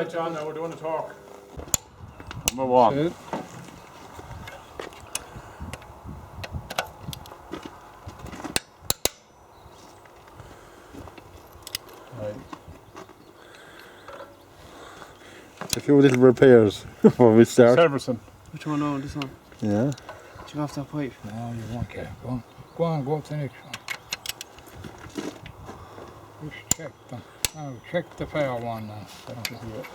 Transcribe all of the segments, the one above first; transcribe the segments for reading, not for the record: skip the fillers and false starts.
Right, John, now we're doing a talk. Number one. Two. Right. A few little repairs before we start. Severson. Which one? No, this one. Yeah. Take off that pipe. No, you won't get it. Go on, go up to the next one. Just check them. Oh, check the fair one now. That should be it.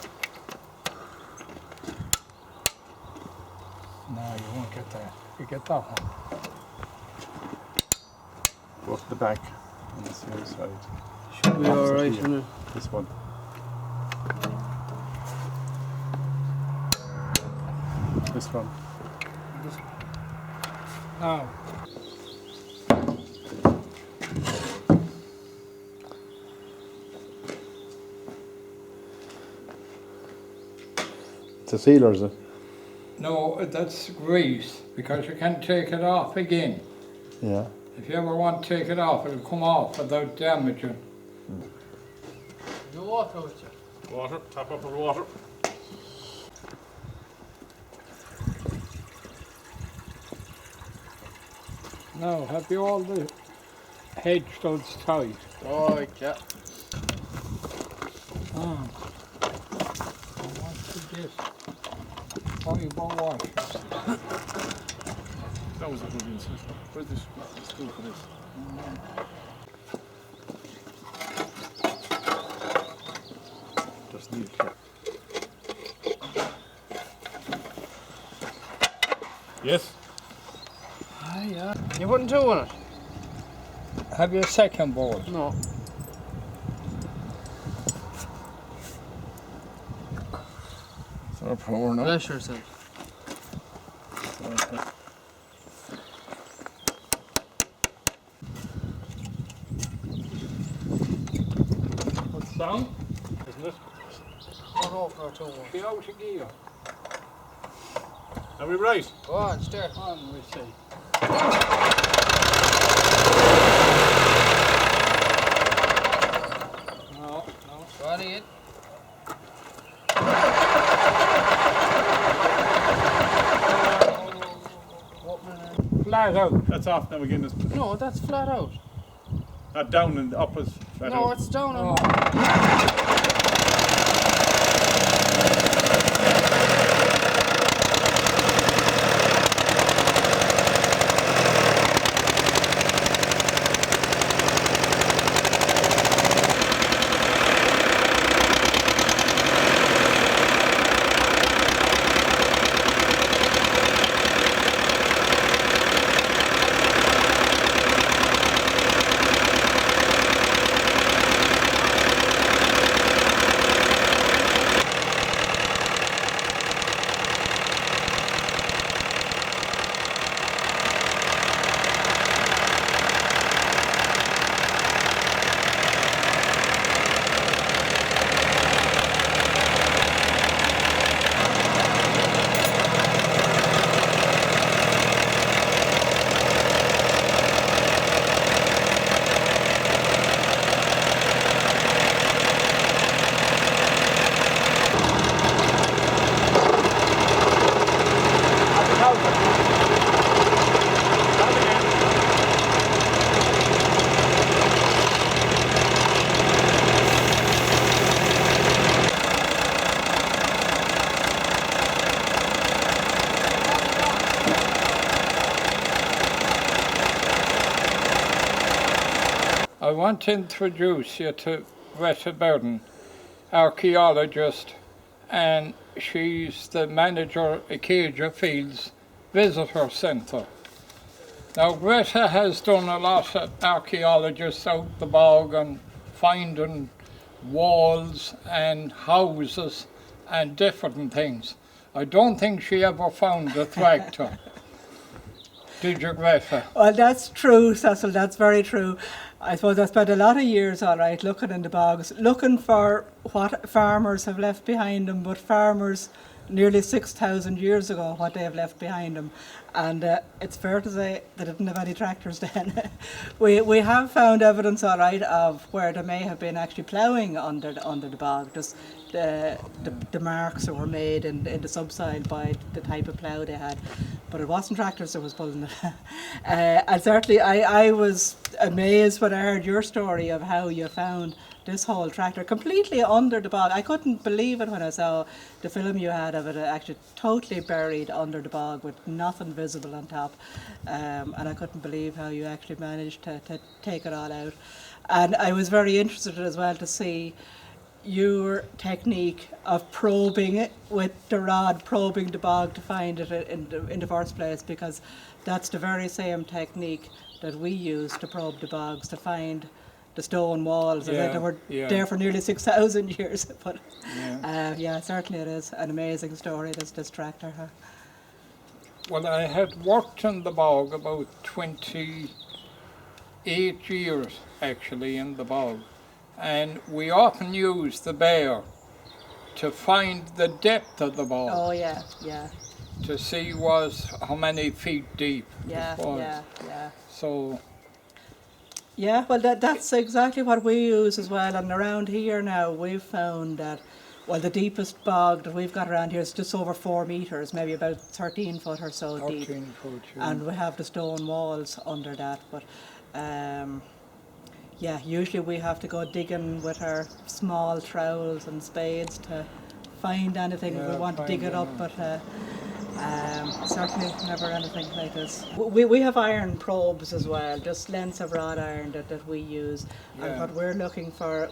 No, you won't get that. You get that one. Go to the back on this other side. Should be Opposite alright, here. shouldn't it? This one. This one. Now, It's a sealer, is it? no, that's grease because you can't take it off again. Yeah. If you ever want to take it off, it'll come off without damaging. The water with you. Water, top up with water. Now, have you all the hedge studs tight? Alright, yeah. Ah. And what's this? Fibre washers. That was a good instance. Where's this screw for this? Just need a cap. Yes? Ah, yeah. You putting two on it? Have you a second bowl? No. It's our power now. Bless yourself. What's sound? Isn't it? Not off our two. She out of gear. Are we right? Go on, start. On, we see. No, no. Go on in. Flat out. That's off now again. No, that's flat out. Not down and up is flat No, out. it's down Oh. and I want to introduce you to Greta Bowden, archaeologist, and she's the manager of Acadia Fields Visitor Centre. Now, Greta has done a lot of archaeologists out the bog and finding walls and houses and different things. I don't think she ever found a tractor. Did you, Greta? Well, that's true, Cecil, that's very true. I suppose I spent a lot of years, all right, looking in the bogs, looking for what farmers have left behind them, but farmers nearly 6,000 years ago, what they have left behind them. And it's fair to say they didn't have any tractors then. we have found evidence, all right, of where they may have been actually ploughing under the bog, just the marks that were made in the subsoil by the type of plough they had. But it wasn't tractors that was pulling it. And certainly I was amazed when I heard your story of how you found this whole tractor completely under the bog. I couldn't believe it when I saw the film you had of it, actually totally buried under the bog with nothing visible on top. And I couldn't believe how you actually managed to take it all out. And I was very interested as well to see your technique of probing it with the rod, probing the bog to find it in the first place, because that's the very same technique that we use to probe the bogs to find the stone walls. Yeah, They were yeah. there for nearly 6,000 years. But Yeah. certainly it is an amazing story, this tractor. Huh? Well, I had worked in the bog about 28 years, actually, in the bog. And we often use the bear to find the depth of the bog, Oh yeah, yeah, to see how many feet deep yeah, it was. yeah. So, Yeah, well, that's exactly what we use as well. And around here now, we've found that, well, the deepest bog that we've got around here is just over 4 metres, maybe about 13 foot or so deep. 13 foot, yeah. And we have the stone walls under that. But yeah, usually we have to go digging with our small trowels and spades to find anything if we Yeah, want to dig find it up. anything. But certainly never anything like this. We have iron probes as well, just lengths of wrought iron that we use. And Yeah. what we're looking for,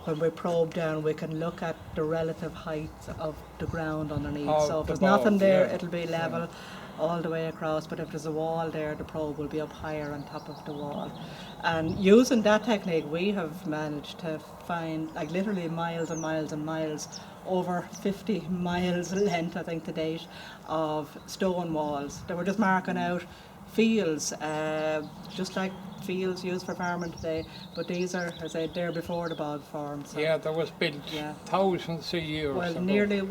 when we probe down, we can look at the relative height of the ground underneath. Of So if the there's nothing bog, there, yeah. it'll be level all the way across. But if there's a wall there, the probe will be up higher on top of the wall. And using that technique, we have managed to find like literally miles and miles and miles, over 50 miles length, I think, to date, of stone walls. They were just marking out fields, just like fields used for farming today. But these are, as I said, they're before the bog formed. So, yeah, there was built Yeah. thousands of years well, ago. nearly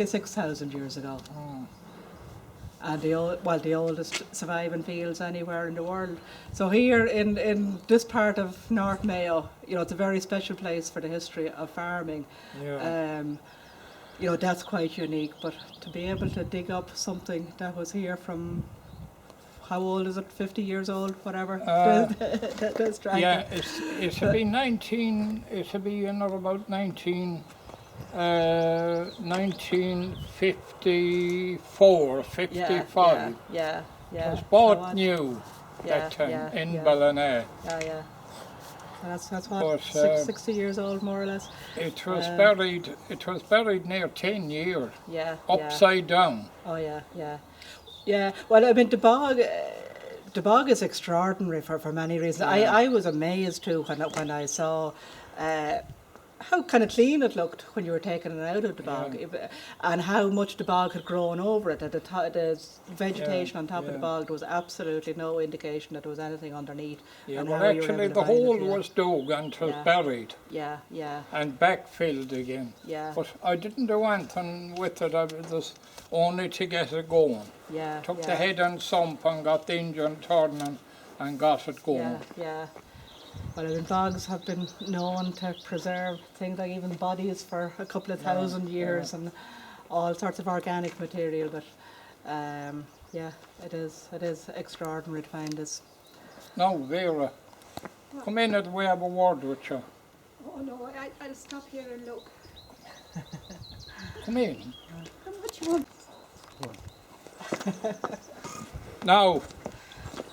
6,000 years ago. Oh. And the oldest surviving fields anywhere in the world. So here in this part of North Mayo, it's a very special place for the history of farming. Yeah. That's quite unique. But to be able to dig up something that was here from, how old is it? 50 years old, whatever. This tractor. Yeah, it'll be 19. It'll be in about 1954, 55. Yeah. It was So bought what- new Yeah, that time yeah, in yeah. Ballina. Yeah. So that's what, But, 60 years old, more or less. It was buried. It was buried near 10 years, Yeah. upside down. Oh yeah. Well, I mean the bog is extraordinary for many reasons. I was amazed too when I saw how kind of clean it looked when you were taking it out of the bog, and how much the bog had grown over it. The vegetation on top of the yeah. bog, there was absolutely no indication that there was anything underneath. Yeah, and well, how you were actually, able to the find it, hole yeah. was dug and it was Yeah. buried Yeah. and backfilled again. Yeah. But I didn't do anything with it. I was just only to get it going. Yeah. Took yeah. the head and sump and got the engine turning and got it going. Yeah. Well, I mean, bogs have been known to preserve things like even bodies for a couple of thousand years and all sorts of organic material. But it is extraordinary to find this. Now, Vera, come in and we have a word with you. Oh no, I'll stop here and look. Come in. How much you want? Now,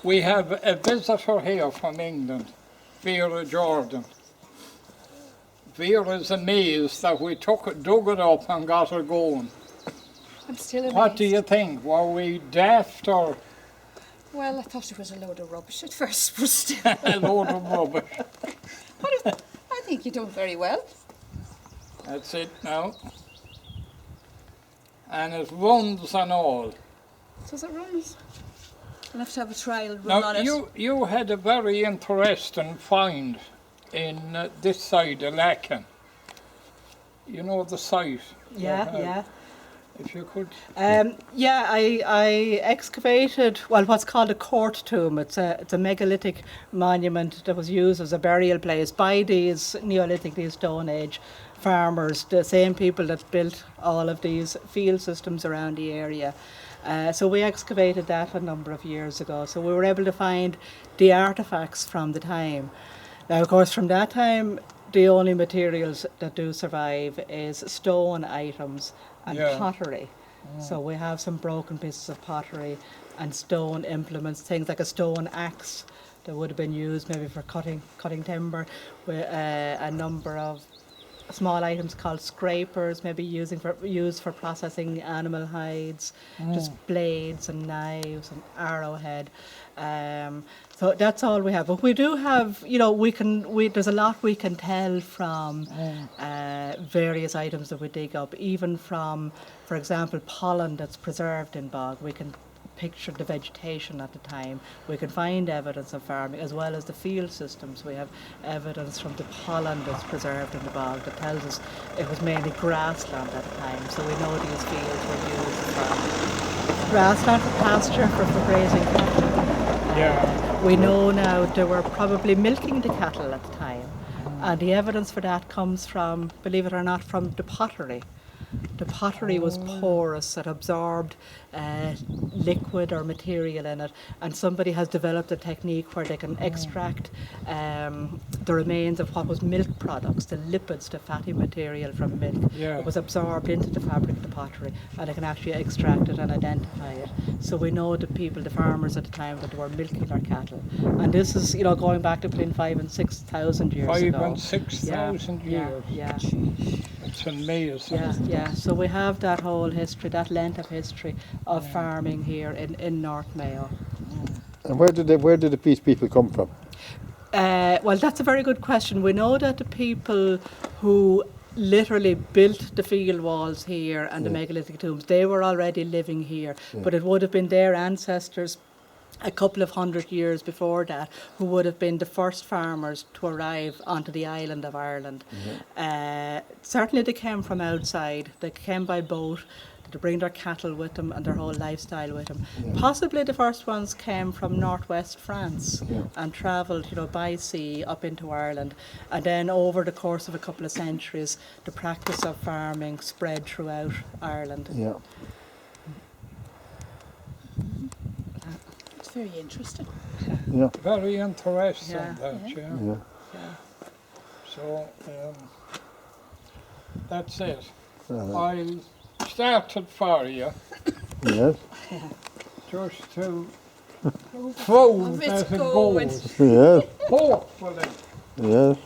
we have a visitor here from England, Vera Jordan. Vera's amazed that we dug it up and got her going. I'm still amazed. What do you think? Were we daft or Well, I thought it was a load of rubbish at first, but still. a load of rubbish? I think you're doing very well. That's it now. And it runs and all. Does it run? I'll have to have a trial run on Now, it. you had a very interesting find in this side of Lacan. You know the site? Yeah. If you could. I excavated what's called a court tomb. It's a megalithic monument that was used as a burial place by these Neolithic, these Stone Age farmers, the same people that built all of these field systems around the area. So we excavated that a number of years ago. So we were able to find the artefacts from the time. Now, of course, from that time, the only materials that do survive is stone items and pottery. So we have some broken pieces of pottery and stone implements, things like a stone axe that would have been used maybe for cutting timber, with a number of small items called scrapers, maybe used for processing animal hides, just blades and knives and arrowhead. So that's all we have. But we do have, you know, there's a lot we can tell from various items that we dig up, even from, for example, pollen that's preserved in bog. We can picture the vegetation at the time. We can find evidence of farming as well as the field systems. We have evidence from the pollen that's preserved in the bog that tells us it was mainly grassland at the time. So we know these fields were used for grassland, for pasture, for grazing cattle. We know now they were probably milking the cattle at the time. And the evidence for that comes from, believe it or not, from the pottery. The pottery was porous, it absorbed liquid or material in it, and somebody has developed a technique where they can extract the remains of what was milk products, the lipids, the fatty material from milk. It was absorbed into the fabric of the pottery, and they can actually extract it and identify it. So we know the people, the farmers at the time, that they were milking their cattle. And this is, you know, going back to between 5,000 and 6,000 years ago. 5,000 and 6,000 years. Yeah. It's amazing. Yeah. So we have that whole history, that length of history of farming here in North Mayo. And where did these people come from? Well, that's a very good question. We know that the people who literally built the field walls here and the megalithic tombs, they were already living here, but it would have been their ancestors a couple of 100 years before that who would have been the first farmers to arrive onto the island of Ireland. Certainly they came from outside. They came by boat to bring their cattle with them and their whole lifestyle with them. Possibly the first ones came from northwest France and travelled, you know, by sea up into Ireland. And then over the course of a couple of centuries, the practice of farming spread throughout Ireland. Yeah. It's very interesting. Yeah. Very interesting, Yeah. So, that's it. I'll start it for you, Yes. just to fold It's as it going. goes. Yes. Hopefully. Yes.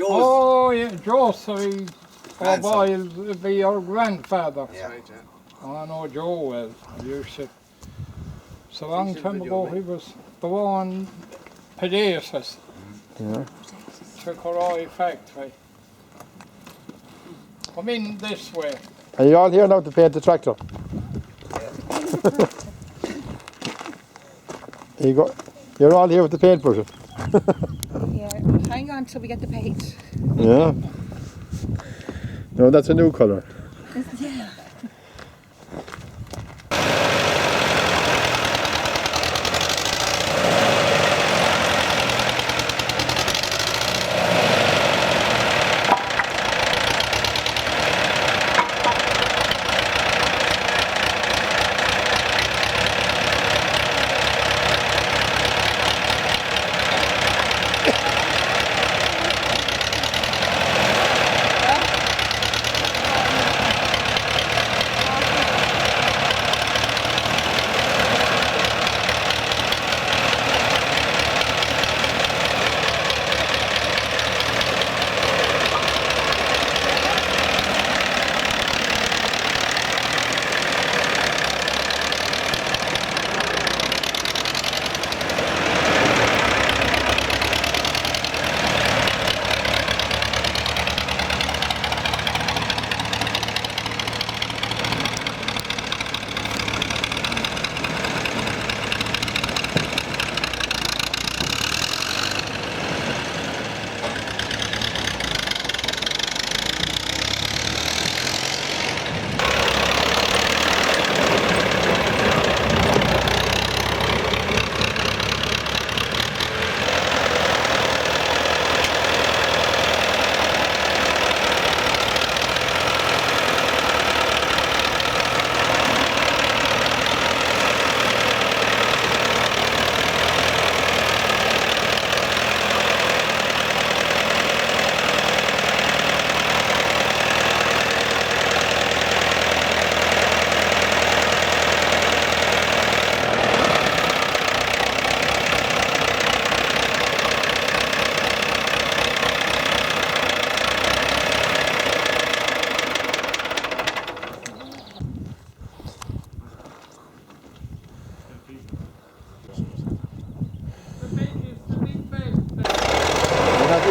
Oh, yeah, Josie O'Boyle would be your grandfather. Yeah. I know Joe well. I used to. So a long time ago, he was the one Pedasus. Yeah. Chicory factory. Come in this way. Are you all here now to paint the tractor? You're all here with the paintbrush. Yeah, hang on till we get the paint. Yeah. No, that's a new colour. Yeah.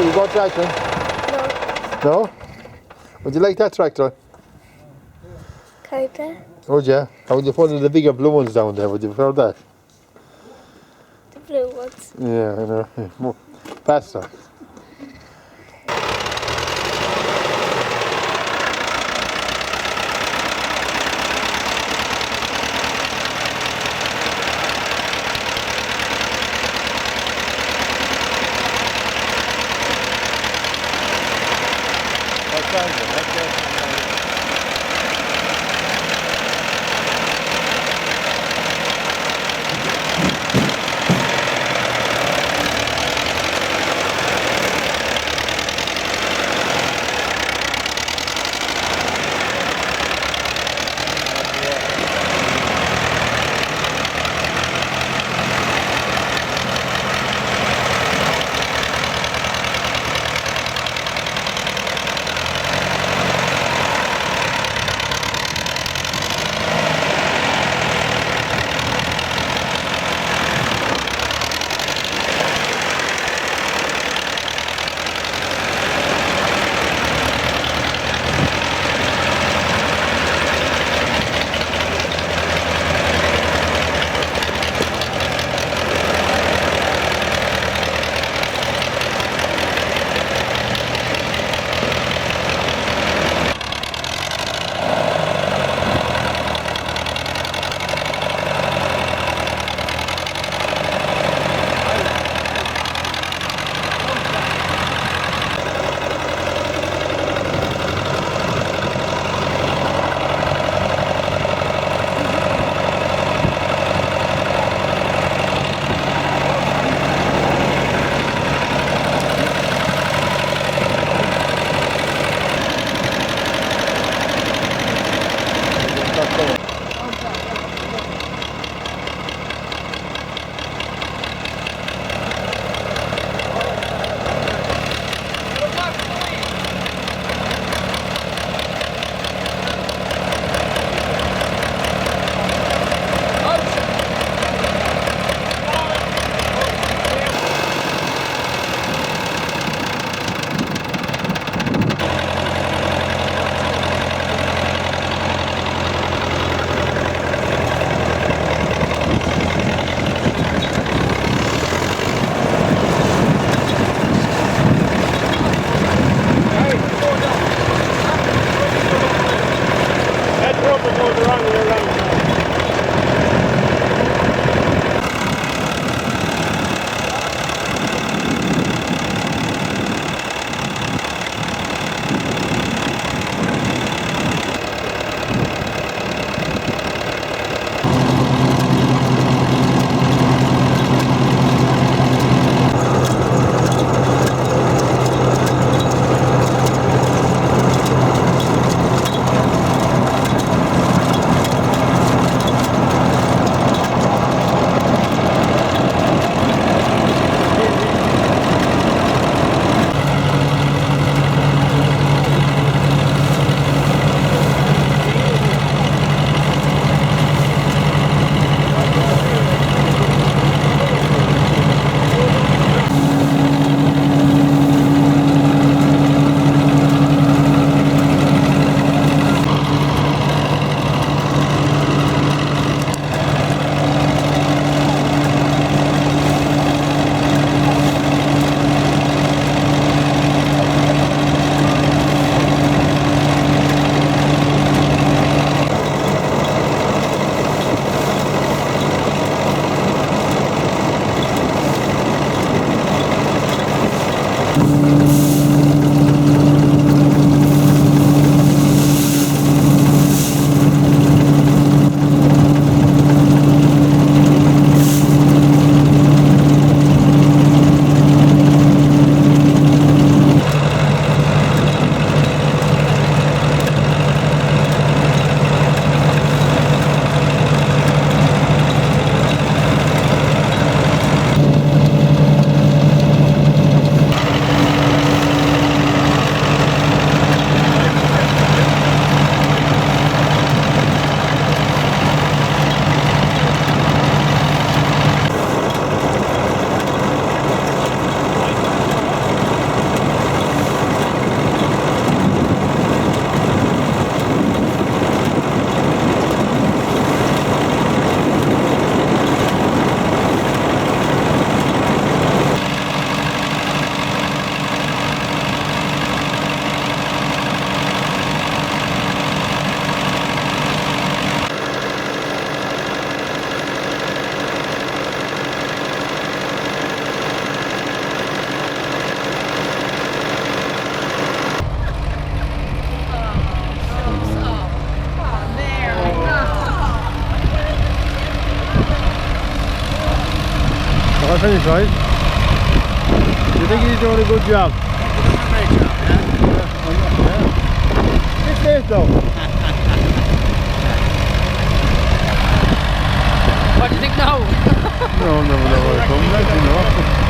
you go tractor? No. Would you like that tractor? Kinda. Would you? How would you put the bigger blue ones down there? Would you prefer that? The blue ones. Yeah, I know. Yeah, more faster. is, right? Do you think he's doing a good job? It's late though. What do you think now? No, never know where I come, like, you know.